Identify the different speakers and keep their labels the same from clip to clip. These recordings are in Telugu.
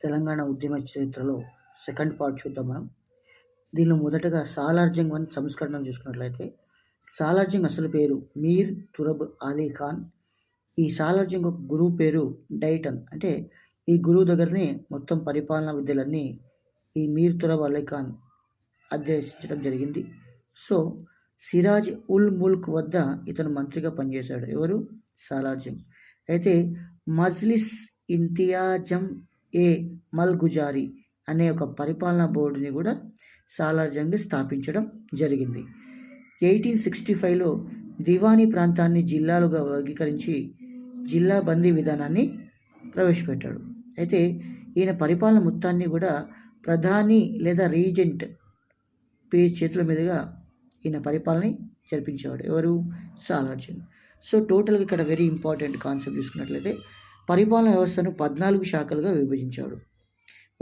Speaker 1: తెలంగాణ ఉద్యమ చరిత్రలో సెకండ్ పార్ట్ చూద్దాం మనం. దీనిలో మొదటగా సాలార్జంగ్ వన్ సంస్కరణ చూసుకున్నట్లయితే, సాలార్జంగ్ అసలు పేరు మీర్ తురబ్ అలీ ఖాన్. ఈ సాలార్జంగ్ ఒక గురువు పేరు డైటన్. అంటే ఈ గురువు దగ్గరనే మొత్తం పరిపాలనా విద్యలన్నీ ఈ మీర్ తురబ్ అలీ ఖాన్ అధ్యసించడం జరిగింది. సో సిరాజ్ ఉల్ ముల్క్ వద్ద ఇతను మంత్రిగా పనిచేశాడు. ఎవరు? సాలార్జంగ్. అయితే మజ్లిస్ ఇంతియాజం ఏ మల్గుజారీ అనే ఒక పరిపాలనా బోర్డుని కూడా సాలార్జంగ్ స్థాపించడం జరిగింది. 1865లో దివానీ ప్రాంతాన్ని జిల్లాలుగా వర్గీకరించి జిల్లా బందీ విధానాన్ని ప్రవేశపెట్టాడు. అయితే ఈయన పరిపాలన మొత్తాన్ని కూడా ప్రధాని లేదా రీజెంట్ చేతుల మీదుగా ఈయన పరిపాలన జరిపించేవాడు. ఎవరు? సాలార్జంగ్. సో టోటల్గా ఇక్కడ వెరీ ఇంపార్టెంట్ కాన్సెప్ట్ చూసుకున్నట్లయితే, పరిపాలన వ్యవస్థను 14 శాఖలుగా విభజించాడు.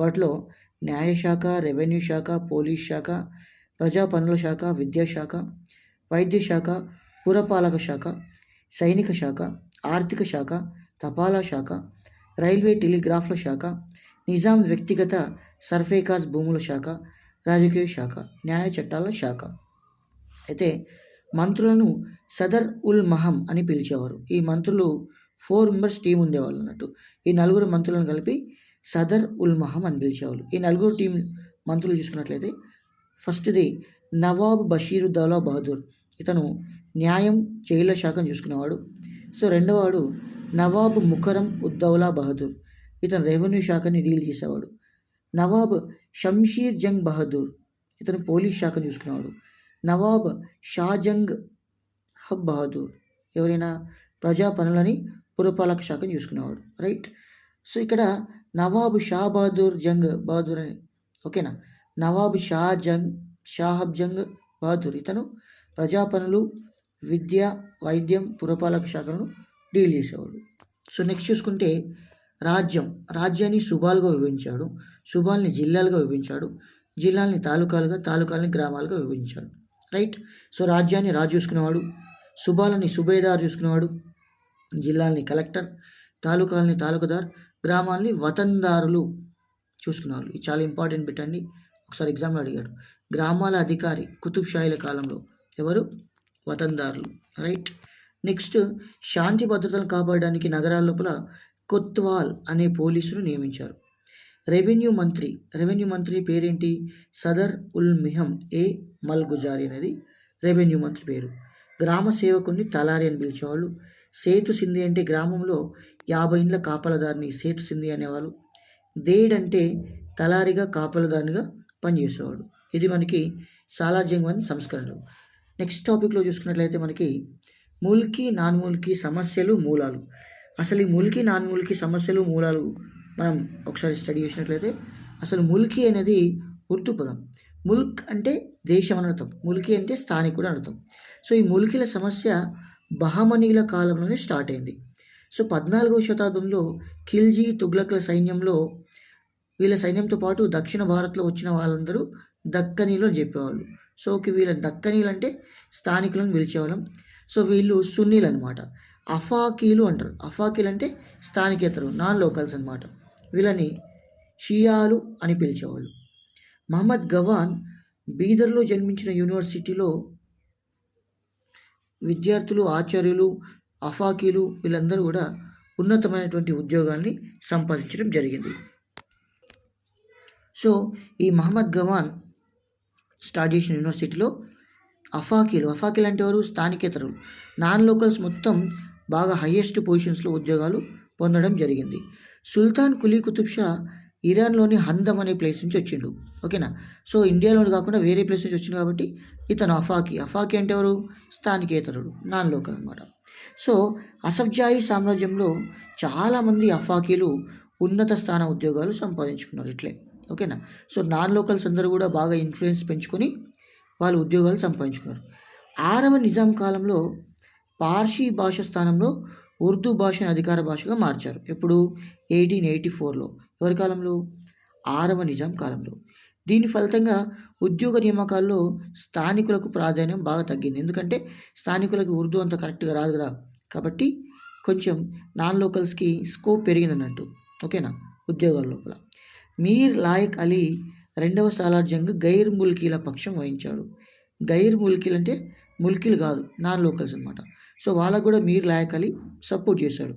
Speaker 1: వాటిలో న్యాయశాఖ, రెవెన్యూ శాఖ, పోలీస్ శాఖ, ప్రజా పనుల శాఖ, విద్యాశాఖ, వైద్య శాఖ, పురపాలక శాఖ, సైనిక శాఖ, ఆర్థిక శాఖ, తపాలా శాఖ, రైల్వే టెలిగ్రాఫ్ల శాఖ, నిజాం వ్యక్తిగత సర్ఫేకాస్ భూముల శాఖ, రాజకీయ శాఖ, న్యాయ చట్టాల శాఖ. అయితే మంత్రులను సదర్ ఉల్ మహం అని పిలిచేవారు. ఈ మంత్రులు 4 మెంబర్స్ టీం ఉండేవాళ్ళు అన్నట్టు. ఈ 4 మంత్రులను కలిపి సదర్ ఉల్ మహం అని పిలిచేవాళ్ళు. ఈ 4 టీం మంత్రులు చూసుకున్నట్లయితే, ఫస్ట్ది నవాబ్ బషీరుద్దౌలా బహదూర్. ఇతను న్యాయం, జైళ్ల శాఖను చూసుకునేవాడు. సో రెండవవాడు నవాబ్ ముకరం ఉద్దౌలా బహదూర్. ఇతను రెవెన్యూ శాఖని డీల్ చేసేవాడు. నవాబ్ షంషీర్ జంగ్ బహదూర్. ఇతను పోలీస్ శాఖను చూసుకునేవాడు. నవాబ్ షాజంగ్ హబ్ బహదూర్ ఎవరైనా ప్రజా పనులని పురపాలక శాఖను చూసుకునేవాడు. రైట్. సో ఇక్కడ నవాబ్ షా బహదూర్ జంగ్ బహదూర్ అని, ఓకేనా, నవాబ్ షాహబ్ జంగ్ బహదూర్ ఇతను ప్రజా పనులు, విద్య, వైద్యం, పురపాలక శాఖను డీల్ చేసేవాడు. సో నెక్స్ట్ చూసుకుంటే రాజ్యాన్ని సుబాలుగా విభజించాడు. సుబాల్ని జిల్లాలుగా విభజించాడు. జిల్లాల్ని తాలూకాలుగా, తాలూకాలని గ్రామాలుగా విభజించాడు. రైట్. సో రాజ్యాన్ని రాజు చూసుకునేవాడు, సుబాలని సుబేదార్ చూసుకునేవాడు, జిల్లాల్ని కలెక్టర్, తాలూకాలని తాలూకాదార్, గ్రామాల్ని వతందారులు చూసుకునేవాళ్ళు. ఇది చాలా ఇంపార్టెంట్ బిట్ అండి. ఒకసారి ఎగ్జామ్లో అడిగాడు. గ్రామాల అధికారి కుతుబ్ షాహీల కాలంలో ఎవరు? వతందారులు. రైట్. నెక్స్ట్ శాంతి భద్రతలను కాపాడడానికి నగరాల లోపల కొత్వాల్ అనే పోలీసులు నియమించారు. రెవెన్యూ మంత్రి పేరేంటి? సదర్ ఉల్ మిహం ఏ మల్గుజారీ అనేది రెవెన్యూ మంత్రి పేరు. గ్రామ సేవకుని తలారి అని పిలిచేవాళ్ళు. సేతు సింధి అంటే గ్రామంలో 50 ఇండ్ల కాపలదారిని సేతు సింధి అనేవాళ్ళు. దేడ్ అంటే తలారిగా, కాపలదారినిగా పనిచేసేవాడు. ఇది మనకి సాలార్జంగ్ వన్ సంస్కరణలు. నెక్స్ట్ టాపిక్లో చూసుకున్నట్లయితే మనకి ముల్కీ, నాన్ ముల్కీ సమస్యలు, మూలాలు. అసలు ఈ ముల్కీ, నాన్ ముల్కీ సమస్యలు, మూలాలు మనం ఒకసారి స్టడీ చేసినట్లయితే, అసలు ముల్కీ అనేది ఉర్దూ పదం. ముల్క్ అంటే దేశం అని అర్థం, ముల్కీ అంటే స్థానికుడు అని అర్థం. సో ఈ ముల్కీల సమస్య బహమనీల కాలంలోనే స్టార్ట్ అయింది. సో 14వ శతాబ్దంలో ఖిల్జీ, తుగ్లక్ల సైన్యంలో వీళ్ళ సైన్యంతో పాటు దక్షిణ భారత్లో వచ్చిన వాళ్ళందరూ దక్కనీలు అని చెప్పేవాళ్ళు. సో వీళ్ళ దక్కనీలు అంటే స్థానికులను పిలిచేవాళ్ళం. సో వీళ్ళు సున్నీలు అనమాట. అఫాకీలు అంటారు. అఫాకీలు అంటే స్థానికేతరు, నాన్ లోకల్స్ అనమాట. వీళ్ళని షియాలు అని పిలిచేవాళ్ళు. మహమ్మద్ గవాన్ బీదర్లో జన్మించిన యూనివర్సిటీలో విద్యార్థులు, ఆచార్యులు, అఫాకీలు వీళ్ళందరూ కూడా ఉన్నతమైనటువంటి ఉద్యోగాల్ని సంపాదించడం జరిగింది. సో ఈ మహమ్మద్ గవాన్ స్టార్ట్ చేసిన యూనివర్సిటీలో అఫాకీలు అంటే ఎవరు? స్థానికేతరులు, నాన్ లోకల్స్ మొత్తం బాగా హయ్యెస్ట్ పొజిషన్స్లో ఉద్యోగాలు పొందడం జరిగింది. సుల్తాన్ కులీ కుతుబ్ షా ఇరాన్లోని హందమ్ అనే ప్లేస్ నుంచి వచ్చిండు. ఓకేనా. సో ఇండియాలోని కాకుండా వేరే ప్లేస్ నుంచి వచ్చింది కాబట్టి ఇతను అఫాకీ అంటే ఎవరు? స్థానికేతరుడు, నాన్ లోకల్ అనమాట. సో అసఫ్జాయి సామ్రాజ్యంలో చాలామంది అఫాకీలు ఉన్నత స్థాన ఉద్యోగాలు సంపాదించుకున్నారు ఇట్లే. ఓకేనా. సో నాన్ లోకల్స్ అందరూ కూడా బాగా ఇన్ఫ్లుయెన్స్ పెంచుకొని వాళ్ళు ఉద్యోగాలు సంపాదించుకున్నారు. 6వ నిజాం కాలంలో పార్సీ భాష స్థానంలో ఉర్దూ భాషను అధికార భాషగా మార్చారు. ఎప్పుడు? 1884లో. ఎవరి కాలంలో? 6వ నిజాం కాలంలో. దీని ఫలితంగా ఉద్యోగ నియామకాల్లో స్థానికులకు ప్రాధాన్యం బాగా తగ్గింది. ఎందుకంటే స్థానికులకు ఉర్దూ అంత కరెక్ట్గా రాదు కదా, కాబట్టి కొంచెం నాన్ లోకల్స్కి స్కోప్ పెరిగింది అన్నట్టు. ఓకేనా. ఉద్యోగాల లోపల. మీర్ లాయక్ అలీ రెండవ సాలార్ జంగ్ గైర్ ముల్కీల పక్షం వహించాడు. గైర్ ముల్కీలు అంటే ముల్కీలు కాదు, నాన్ లోకల్స్ అనమాట. సో వాళ్ళకు కూడా మీర్ లాయక్ అలీ సపోర్ట్ చేశాడు.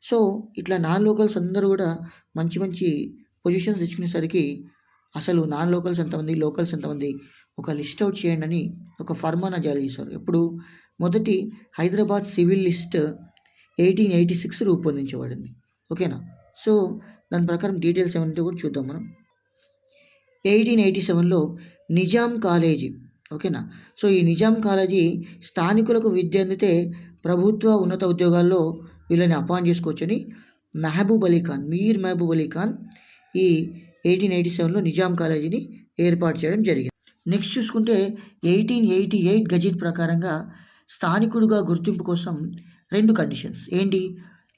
Speaker 1: సో ఇట్లా నాన్ లోకల్స్ అందరూ కూడా మంచి మంచి పొజిషన్స్ తెచ్చుకునేసరికి అసలు నాన్ లోకల్స్ ఎంతమంది, లోకల్స్ ఎంతమంది ఒక లిస్ట్ అవుట్ చేయండి అని ఒక ఫర్మానా జారీ చేశారు. ఎప్పుడు మొదటి హైదరాబాద్ సివిల్ లిస్ట్ 1886 రూపొందించబడింది. ఓకేనా. సో దాని ప్రకారం డీటెయిల్స్ ఏమంటే కూడా చూద్దాం మనం. 1887లో నిజాం కాలేజీ. ఓకేనా. సో ఈ నిజాం కాలేజీ స్థానికులకు విద్య అందితే ప్రభుత్వ ఉన్నత ఉద్యోగాల్లో వీళ్ళని అపాయింట్ చేసుకోవచ్చని మహబూబ్ అలీ ఖాన్, మీర్ మహబూబ్ అలీ ఖాన్ ఈ 1887లో నిజాం కాలేజీని ఏర్పాటు చేయడం జరిగింది. నెక్స్ట్ చూసుకుంటే 1888 గజెట్ ప్రకారంగా స్థానికుడిగా గుర్తింపు కోసం 2 కండిషన్స్ ఏంటి,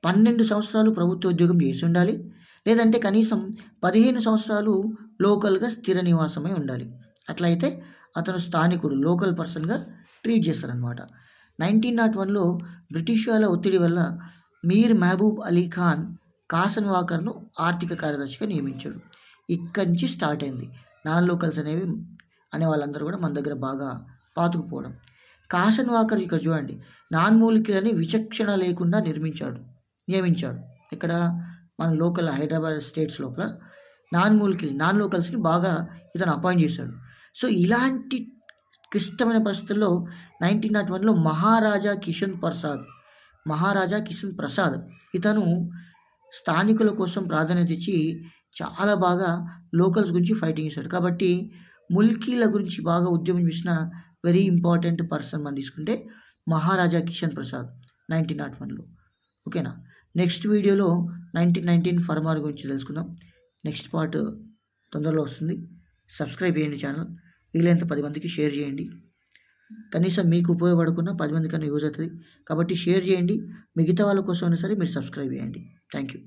Speaker 1: 12 సంవత్సరాలు ప్రభుత్వ ఉద్యోగం చేసి ఉండాలి, లేదంటే కనీసం 15 సంవత్సరాలు లోకల్గా స్థిర నివాసమై ఉండాలి. అట్లయితే అతను స్థానికుడు, లోకల్ పర్సన్గా ట్రీట్ చేస్తారనమాట. 1901లో బ్రిటిష్ వాళ్ళ ఒత్తిడి వల్ల మీర్ మహబూబ్ అలీ ఖాన్ కాసన్ వాకర్ను ఆర్థిక కార్యదర్శిగా నియమించాడు. ఇక్కడి నుంచి స్టార్ట్ అయింది నాన్ లోకల్స్ అనే వాళ్ళందరూ కూడా మన దగ్గర బాగా పాతుకుపోవడం. కాసన్ వాకర్ ఇక్కడ చూడండి, నాన్ మూలికలని విచక్షణ లేకుండా నియమించాడు. ఇక్కడ మన లోకల్ హైదరాబాద్ స్టేట్స్ లోపల నాన్ లోకల్స్ని బాగా ఇతను అపాయింట్ చేశాడు. సో ఇలాంటి క్లిష్టమైన పరిస్థితుల్లో 1901లో మహారాజా కిషన్ ప్రసాద్ ఇతను స్థానికుల కోసం ప్రాధాన్యత ఇచ్చి చాలా బాగా లోకల్స్ గురించి ఫైటింగ్ చేశాడు. కాబట్టి ముల్కీల గురించి బాగా ఉద్యమం చేసిన వెరీ ఇంపార్టెంట్ పర్సన్ మనం తీసుకుంటే మహారాజా కిషన్ ప్రసాద్ 1901లో. ఓకేనా. నెక్స్ట్ వీడియోలో 1919 ఫర్మార్ గురించి తెలుసుకుందాం. నెక్స్ట్ పార్ట్ తొందరలో వస్తుంది. సబ్స్క్రైబ్ చేయండి ఛానల్, వీలైనంత 10 మందికి షేర్ చేయండి. కనీసం మీకు ఉపయోగపడకుండా 10 మందికన్నా యూజ్ అవుతుంది కాబట్టి షేర్ చేయండి. మిగతా వాళ్ళ కోసం అయినా సరే మీరు సబ్స్క్రైబ్ చేయండి. Thank you.